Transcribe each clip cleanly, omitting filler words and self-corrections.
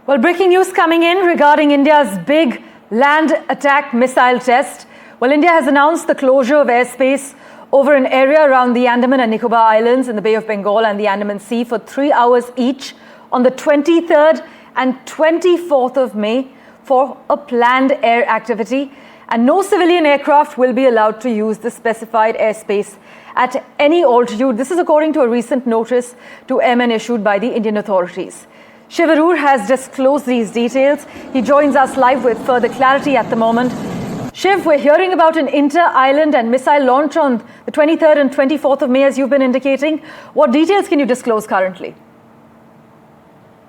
Well, breaking news coming in regarding India's big land attack missile test. Well, India has announced the closure of airspace over an area around the Andaman and Nicobar Islands in the Bay of Bengal and the Andaman Sea for 3 hours each on the 23rd and 24th of May for a planned air activity. And no civilian aircraft will be allowed to use the specified airspace at any altitude. This is according to a recent notice to Airmen issued by the Indian authorities. Shiv Arur has disclosed these details. He joins us live with further clarity at the moment. Shiv, we're hearing about an inter-island and missile launch on the 23rd and 24th of May, as you've been indicating. What details can you disclose currently?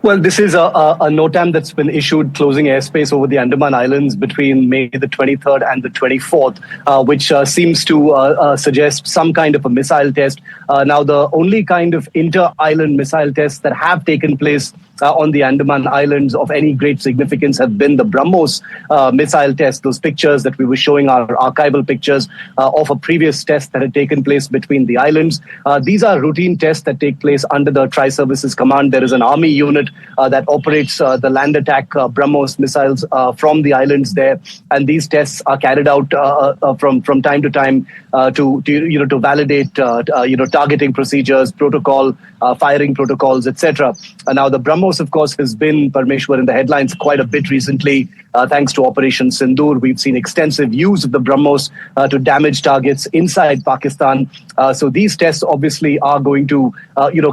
Well, this is a NOTAM that's been issued closing airspace over the Andaman Islands between May the 23rd and the 24th, which seems to suggest some kind of a missile test. Now, the only kind of inter-island missile tests that have taken place on the Andaman Islands of any great significance have been the BrahMos missile test. Those pictures that we were showing are archival pictures of a previous test that had taken place between the islands. These are routine tests that take place under the Tri-Services Command. There is an army unit that operates the land attack BrahMos missiles from the islands there, and these tests are carried out from time to time to validate targeting procedures, protocol, firing protocols, etc. Now the BrahMos, of course, has been, Parmeshwar, in the headlines quite a bit recently. Thanks to Operation Sindoor, we've seen extensive use of the BrahMos to damage targets inside Pakistan. So these tests obviously are going to,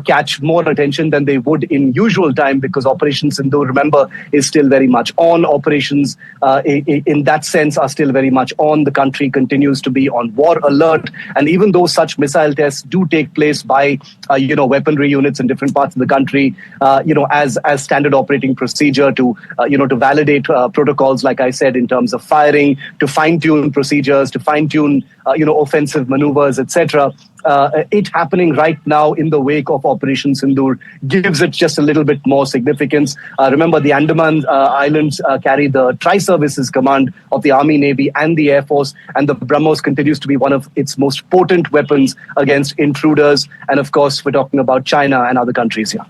catch more attention than they would in usual time, because Operation Sindoor, remember, is still very much on. Operations, in that sense, are still very much on. The country continues to be on war alert, and even though such missile tests do take place by, weaponry units in different parts of the country, as standard operating procedure to validate protocols, like I said, in terms of firing, to fine-tune procedures, to fine-tune offensive maneuvers, etc. It happening right now in the wake of Operation Sindoor gives it just a little bit more significance. Remember, the Andaman Islands carry the Tri-Services Command of the Army, Navy and the Air Force, and the BrahMos continues to be one of its most potent weapons against intruders. And of course, we're talking about China and other countries here.